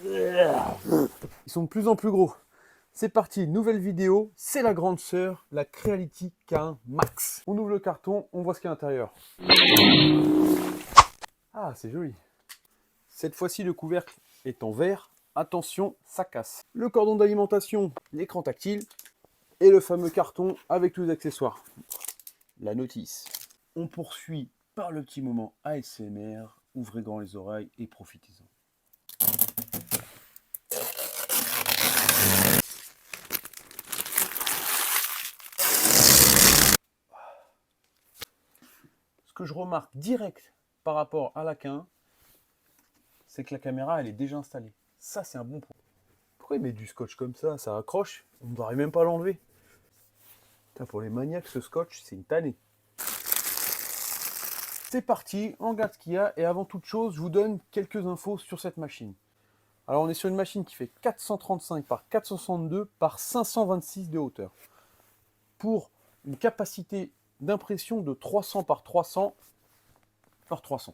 Ils sont de plus en plus gros. C'est parti, nouvelle vidéo, c'est la grande sœur, la Creality K1 Max. On ouvre le carton, on voit ce qu'il y a à l'intérieur. Ah, c'est joli. Cette fois-ci, le couvercle est en verre. Attention, ça casse. Le cordon d'alimentation, l'écran tactile et le fameux carton avec tous les accessoires. La notice. On poursuit par le petit moment ASMR. Ouvrez grand les oreilles et profitez-en. Ce que je remarque direct par rapport à la K1, c'est que la caméra elle est déjà installée. Ça c'est un bon point. Pourquoi il met du scotch comme ça? Ça accroche, on ne devrait même pas l'enlever. Pour les maniaques, ce scotch, c'est une tannée. C'est parti, on regarde ce qu'il y a, et avant toute chose, je vous donne quelques infos sur cette machine. Alors on est sur une machine qui fait 435 par 462 par 526 de hauteur. Pour une capacité d'impression de 300 par 300 par 300.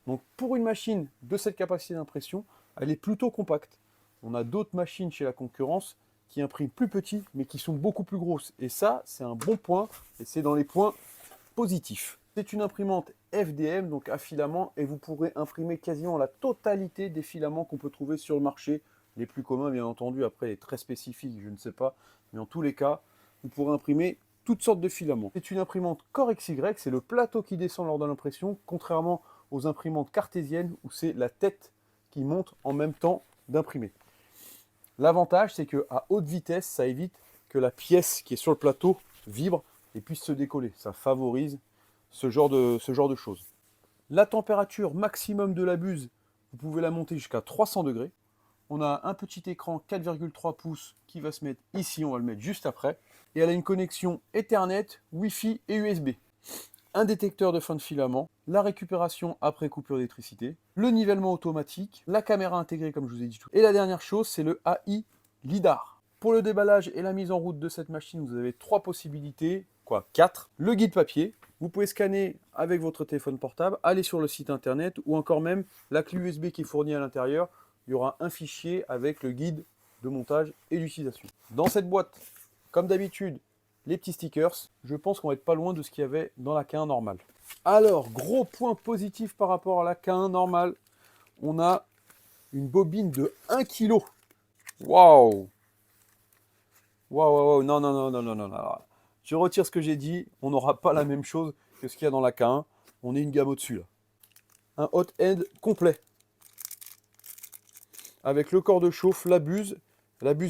Donc pour une machine de cette capacité d'impression, elle est plutôt compacte. On a d'autres machines chez la concurrence qui impriment plus petit, mais qui sont beaucoup plus grosses. Et ça, c'est un bon point, et c'est dans les points positifs. C'est une imprimante FDM, donc à filament, et vous pourrez imprimer quasiment la totalité des filaments qu'on peut trouver sur le marché. Les plus communs, bien entendu, après les très spécifiques, je ne sais pas, mais en tous les cas, vous pourrez imprimer toutes sortes de filaments. C'est une imprimante Core XY, c'est le plateau qui descend lors de l'impression, contrairement aux imprimantes cartésiennes où c'est la tête qui monte en même temps d'imprimer. L'avantage, c'est qu'à haute vitesse, ça évite que la pièce qui est sur le plateau vibre et puisse se décoller. Ça favorise ce genre de choses. La température maximum de la buse, vous pouvez la monter jusqu'à 300 degrés. On a un petit écran 4,3 pouces qui va se mettre ici, on va le mettre juste après. Et elle a une connexion Ethernet, Wi-Fi et USB. Un détecteur de fin de filament, la récupération après coupure d'électricité, le nivellement automatique, la caméra intégrée comme je vous ai dit tout. Et la dernière chose, c'est le AI LiDAR. Pour le déballage et la mise en route de cette machine, vous avez 3 possibilités, 4. Le guide papier, vous pouvez scanner avec votre téléphone portable, aller sur le site internet ou encore même la clé USB qui est fournie à l'intérieur. Il y aura un fichier avec le guide de montage et d'utilisation. Dans cette boîte, comme d'habitude, les petits stickers, je pense qu'on va être pas loin de ce qu'il y avait dans la K1 normale. Alors, gros point positif par rapport à la K1 normale, on a une bobine de 1 kg. Waouh! Waouh, non, non, non, non, non, non, non. Je retire ce que j'ai dit, on n'aura pas la même chose que ce qu'il y a dans la K1. On est une gamme au-dessus, là. Un hot end complet. Avec le corps de chauffe, la buse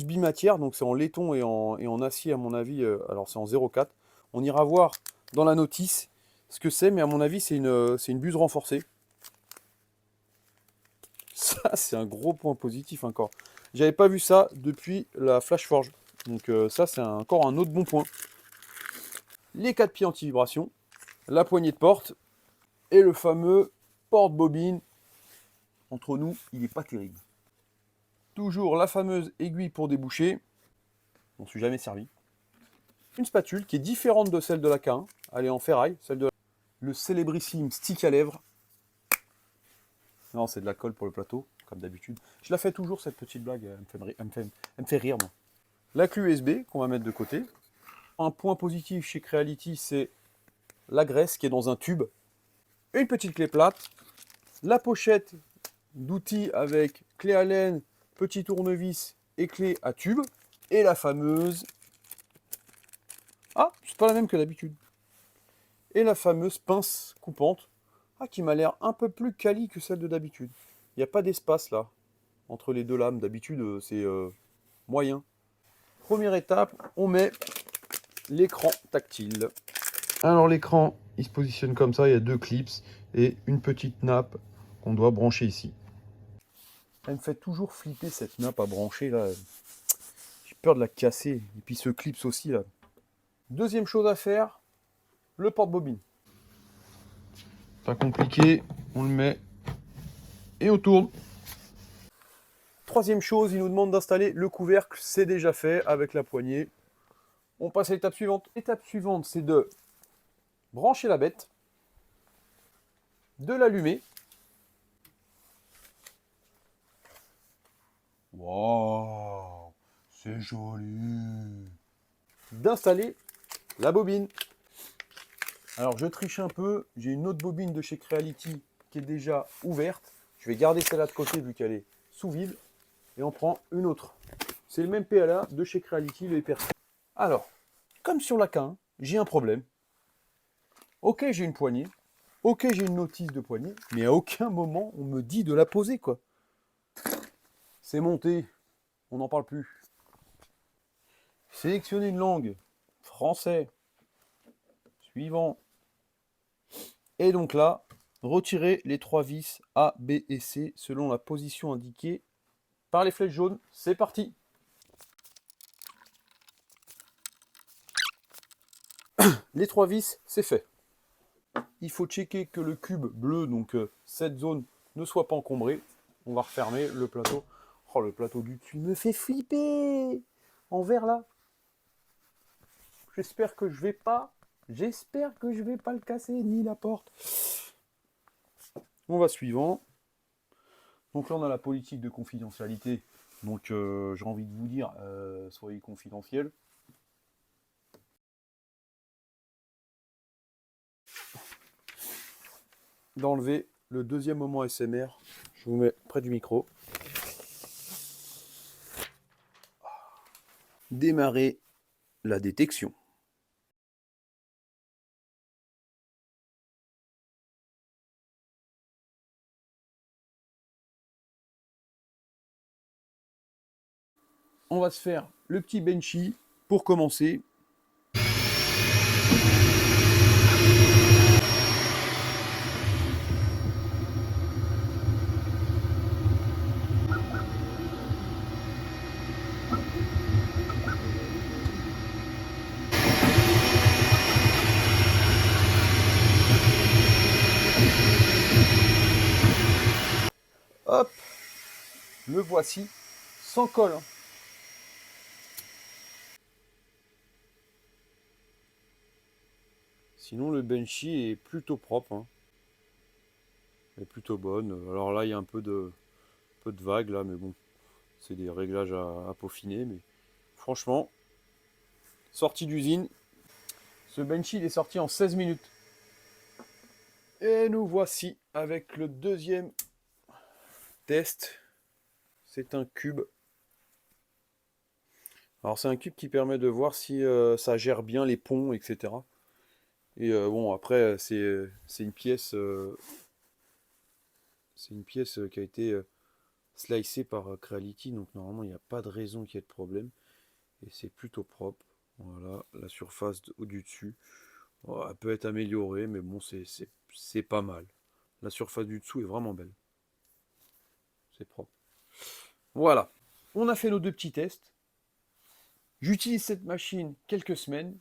bimatière, donc c'est en laiton et en acier à mon avis, alors c'est en 0,4. On ira voir dans la notice ce que c'est, mais à mon avis c'est une buse renforcée. Ça c'est un gros point positif encore. J'avais pas vu ça depuis la Flash Forge, donc ça c'est encore un autre bon point. Les 4 pieds anti-vibration, la poignée de porte et le fameux porte-bobine. Entre nous, il n'est pas terrible. Toujours la fameuse aiguille pour déboucher. On ne suis jamais servi. Une spatule qui est différente de celle de la K1. Elle est en ferraille. Le célébrissime stick à lèvres. Non, c'est de la colle pour le plateau, comme d'habitude. Je la fais toujours, cette petite blague. Elle me fait rire, moi. La clé USB qu'on va mettre de côté. Un point positif chez Creality, c'est la graisse qui est dans un tube. Une petite clé plate. La pochette d'outils avec clé Allen, petit tournevis et clé à tube. Et la fameuse... Ah, c'est pas la même que d'habitude. Et la fameuse pince coupante, qui m'a l'air un peu plus quali que celle de d'habitude. Il n'y a pas d'espace là, entre les deux lames. D'habitude, c'est moyen. Première étape, on met l'écran tactile. Alors l'écran, il se positionne comme ça, il y a 2 clips et une petite nappe qu'on doit brancher ici. Elle me fait toujours flipper cette nappe à brancher là. J'ai peur de la casser. Et puis ce clips aussi là. Deuxième chose à faire, le porte-bobine. Pas compliqué, on le met et on tourne. Troisième chose, il nous demande d'installer le couvercle, c'est déjà fait avec la poignée. On passe à l'étape suivante. L'étape suivante, c'est de brancher la bête, de l'allumer Waouh, c'est joli. D'installer la bobine. Alors je triche un peu, j'ai une autre bobine de chez Creality qui est déjà ouverte. Je vais garder celle-là de côté vu qu'elle est sous vide. Et on prend une autre. C'est le même PLA de chez Creality, le Hyper. Alors, comme sur la K1, j'ai un problème. Ok, j'ai une poignée. Ok, j'ai une notice de poignée. Mais à aucun moment, on me dit de la poser, quoi. C'est monté. On n'en parle plus. Sélectionnez une langue. Français. Suivant. Et donc là, retirez les 3 vis A, B et C selon la position indiquée par les flèches jaunes. C'est parti. Les 3 vis, c'est fait. Il faut checker que le cube bleu, donc cette zone, ne soit pas encombrée. On va refermer le plateau. Oh, le plateau du dessus me fait flipper. En vert là. J'espère que je vais pas le casser, ni la porte. On va suivant. Donc là, on a la politique de confidentialité. Donc j'ai envie de vous dire, soyez confidentiels. D'enlever le deuxième moment SMR. Je vous mets près du micro. Démarrer la détection. On va se faire le petit benchy pour commencer. Hop, le voici, sans colle. Sinon, le benchy est plutôt propre. Hein. Elle est plutôt bonne. Alors là, il y a un peu de vagues, là, mais bon, c'est des réglages à peaufiner. Mais franchement, sortie d'usine, ce benchy il est sorti en 16 minutes. Et nous voici avec le deuxième test. C'est un cube. Alors c'est un cube qui permet de voir si ça gère bien les ponts, etc. Et bon, après, c'est une pièce qui a été slicée par Creality, donc normalement il n'y a pas de raison qu'il y ait de problème. Et c'est plutôt propre. Voilà, la surface au-dessus dessus. Oh, elle peut être améliorée, mais bon, c'est pas mal. La surface du dessous est vraiment belle. C'est propre. Voilà, on a fait nos deux petits tests. J'utilise cette machine quelques semaines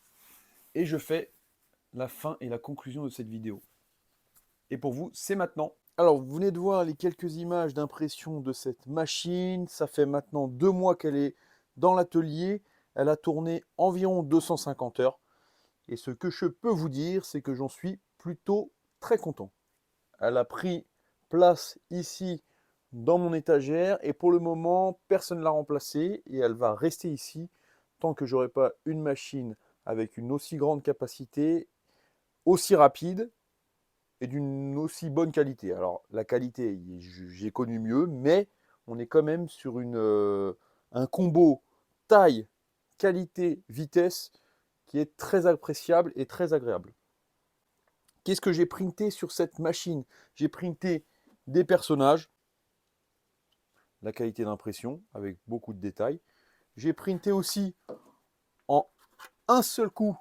et je fais la fin et la conclusion de cette vidéo. Et pour vous, c'est maintenant. Alors, vous venez de voir les quelques images d'impression de cette machine. Ça fait maintenant 2 mois qu'elle est dans l'atelier. Elle a tourné environ 250 heures. Et ce que je peux vous dire, c'est que j'en suis plutôt très content. Elle a pris place ici dans mon étagère et pour le moment, personne ne l'a remplacée et elle va rester ici tant que j'aurai pas une machine avec une aussi grande capacité, aussi rapide et d'une aussi bonne qualité. Alors la qualité, j'ai connu mieux, mais on est quand même sur un combo taille, qualité, vitesse qui est très appréciable et très agréable. Qu'est-ce que j'ai printé sur cette machine? J'ai printé des personnages, la qualité d'impression avec beaucoup de détails. J'ai printé aussi en un seul coup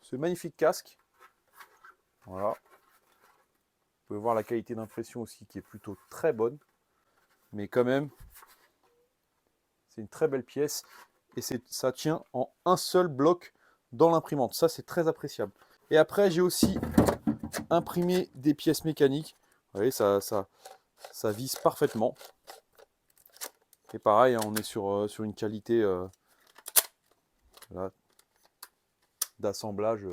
ce magnifique casque. Voilà. Vous pouvez voir la qualité d'impression aussi qui est plutôt très bonne. Mais quand même, c'est une très belle pièce et ça tient en un seul bloc dans l'imprimante. Ça, c'est très appréciable. Et après, j'ai aussi imprimé des pièces mécaniques. Vous voyez, ça vise parfaitement. Et pareil, hein, on est sur une qualité d'assemblage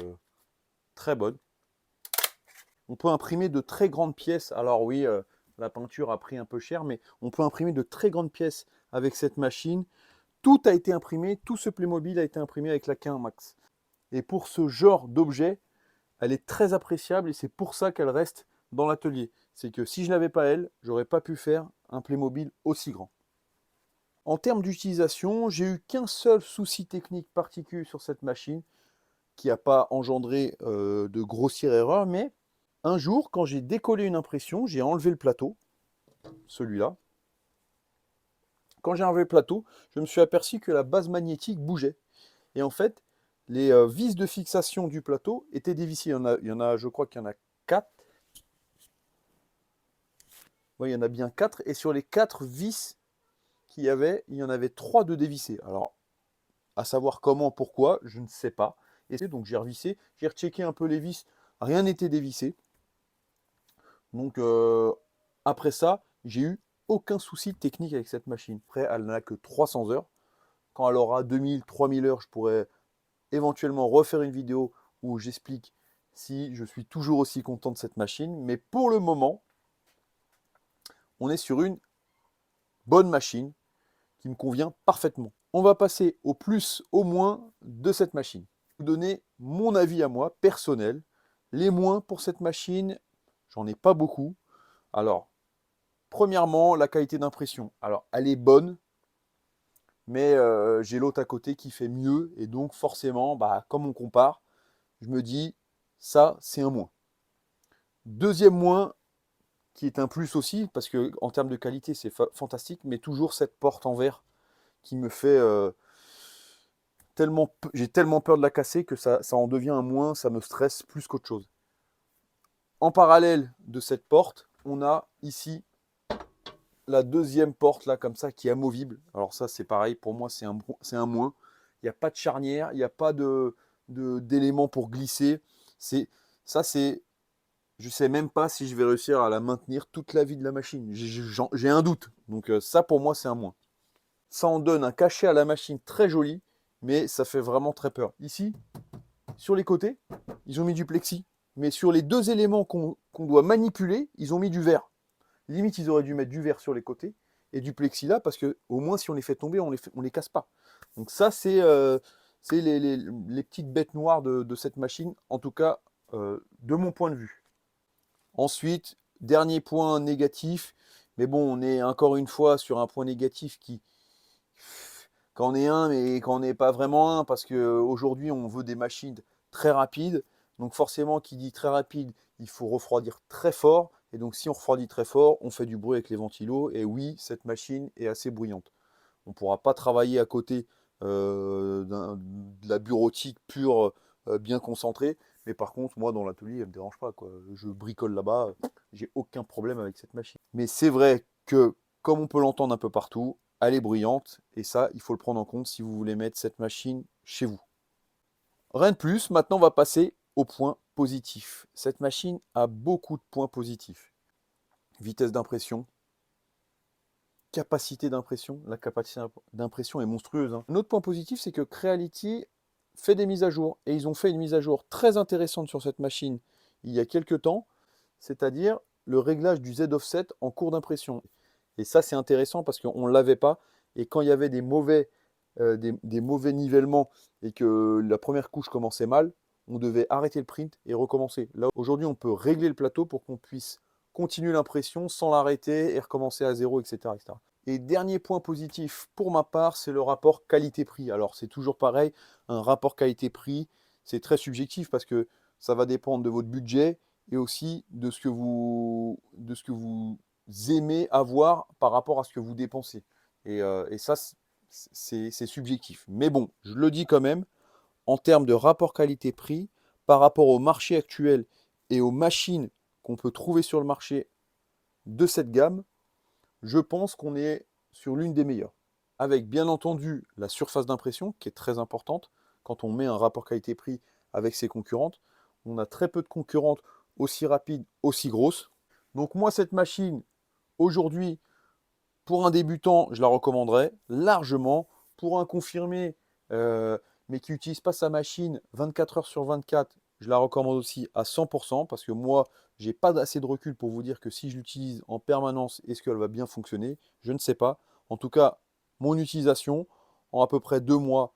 très bonne. On peut imprimer de très grandes pièces. Alors oui, La peinture a pris un peu cher, mais on peut imprimer de très grandes pièces avec cette machine. Tout a été imprimé, tout ce Playmobil a été imprimé avec la K1 Max. Et pour ce genre d'objet, elle est très appréciable et c'est pour ça qu'elle reste dans l'atelier. C'est que si je n'avais pas elle, j'aurais pas pu faire un Playmobil aussi grand. En termes d'utilisation, j'ai eu qu'un seul souci technique particulier sur cette machine qui n'a pas engendré de grossières erreurs, mais un jour, quand j'ai décollé une impression, j'ai enlevé le plateau, celui-là. Quand j'ai enlevé le plateau, je me suis aperçu que la base magnétique bougeait. Et en fait, les vis de fixation du plateau étaient dévissées. Je crois qu'il y en a 4. Oui, il y en a bien 4. Et sur les 4 vis qu'il y avait, il y en avait 3 de dévissés. Alors, à savoir comment, pourquoi, je ne sais pas. Et donc j'ai revissé, j'ai rechecké un peu les vis, rien n'était dévissé. Donc après ça, j'ai eu aucun souci technique avec cette machine. Après, elle n'a que 300 heures. Quand elle aura 2000, 3000 heures, je pourrais éventuellement refaire une vidéo où j'explique si je suis toujours aussi content de cette machine. Mais pour le moment, on est sur une bonne machine qui me convient parfaitement. On va passer au plus, au moins de cette machine. Je vais vous donner mon avis à moi, personnel. Les moins pour cette machine, j'en ai pas beaucoup. Alors, premièrement, la qualité d'impression. Alors, elle est bonne, mais j'ai l'autre à côté qui fait mieux. Et donc, forcément, comme on compare, je me dis, ça, c'est un moins. Deuxième moins, qui est un plus aussi, parce que en termes de qualité, c'est fantastique, mais toujours cette porte en verre qui me fait j'ai tellement peur de la casser que ça en devient un moins, ça me stresse plus qu'autre chose. En parallèle de cette porte, on a ici la deuxième porte là comme ça qui est amovible. Alors ça c'est pareil, pour moi c'est un moins. Il n'y a pas de charnière, il n'y a pas d'éléments pour glisser. Ça c'est, je sais même pas si je vais réussir à la maintenir toute la vie de la machine. J'ai un doute. Donc ça pour moi c'est un moins. Ça en donne un cachet à la machine très joli, mais ça fait vraiment très peur. Ici, sur les côtés, ils ont mis du plexi. Mais sur les deux éléments qu'on doit manipuler, ils ont mis du verre. Limite, ils auraient dû mettre du verre sur les côtés et du plexi là, parce que au moins, si on les fait tomber, on les casse pas. Donc ça, c'est les petites bêtes noires de cette machine, en tout cas, de mon point de vue. Ensuite, dernier point négatif, mais bon, on est encore une fois sur un point négatif qui, quand on est un, mais quand on n'est pas vraiment un, parce qu'aujourd'hui, on veut des machines très rapides. Donc forcément, qui dit très rapide, il faut refroidir très fort. Et donc si on refroidit très fort, on fait du bruit avec les ventilos. Et oui, cette machine est assez bruyante. On ne pourra pas travailler à côté de la bureautique pure, bien concentrée. Mais par contre, moi, dans l'atelier, elle ne me dérange pas, quoi. Je bricole là-bas, j'ai aucun problème avec cette machine. Mais c'est vrai que, comme on peut l'entendre un peu partout, elle est bruyante. Et ça, il faut le prendre en compte si vous voulez mettre cette machine chez vous. Rien de plus, maintenant on va passer au point positif. Cette machine a beaucoup de points positifs. Vitesse d'impression, capacité d'impression. La capacité d'impression est monstrueuse, hein. Un autre point positif, c'est que Creality fait des mises à jour. Et ils ont fait une mise à jour très intéressante sur cette machine il y a quelques temps, c'est-à-dire le réglage du Z-offset en cours d'impression. Et ça, c'est intéressant parce qu'on ne l'avait pas. Et quand il y avait des mauvais nivellements et que la première couche commençait mal, on devait arrêter le print et recommencer. Là, aujourd'hui, on peut régler le plateau pour qu'on puisse continuer l'impression sans l'arrêter et recommencer à zéro, etc., etc. Et dernier point positif pour ma part, c'est le rapport qualité-prix. Alors c'est toujours pareil, un rapport qualité-prix, c'est très subjectif parce que ça va dépendre de votre budget et aussi de ce que vous aimez avoir par rapport à ce que vous dépensez. Et ça, c'est subjectif. Mais bon, je le dis quand même, en termes de rapport qualité-prix, par rapport au marché actuel et aux machines qu'on peut trouver sur le marché de cette gamme, je pense qu'on est sur l'une des meilleures. Avec bien entendu la surface d'impression qui est très importante. Quand on met un rapport qualité-prix avec ses concurrentes, on a très peu de concurrentes aussi rapides, aussi grosses. Donc moi, cette machine, aujourd'hui, pour un débutant, je la recommanderais largement. Pour un confirmé, mais qui n'utilise pas sa machine 24 heures sur 24, Je la recommande aussi à 100% parce que moi, j'ai pas assez de recul pour vous dire que si je l'utilise en permanence, est-ce qu'elle va bien fonctionner? Je ne sais pas. En tout cas, mon utilisation, en à peu près 2 mois,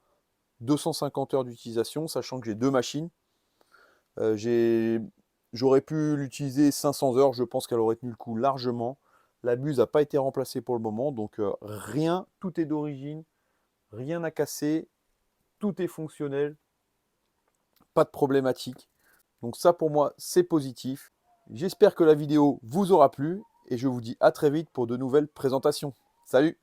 250 heures d'utilisation, sachant que j'ai deux machines. J'aurais pu l'utiliser 500 heures, je pense qu'elle aurait tenu le coup largement. La buse n'a pas été remplacée pour le moment, donc rien, tout est d'origine, rien à casser, tout est fonctionnel, pas de problématique. Donc ça pour moi c'est positif. J'espère que la vidéo vous aura plu et je vous dis à très vite pour de nouvelles présentations. Salut!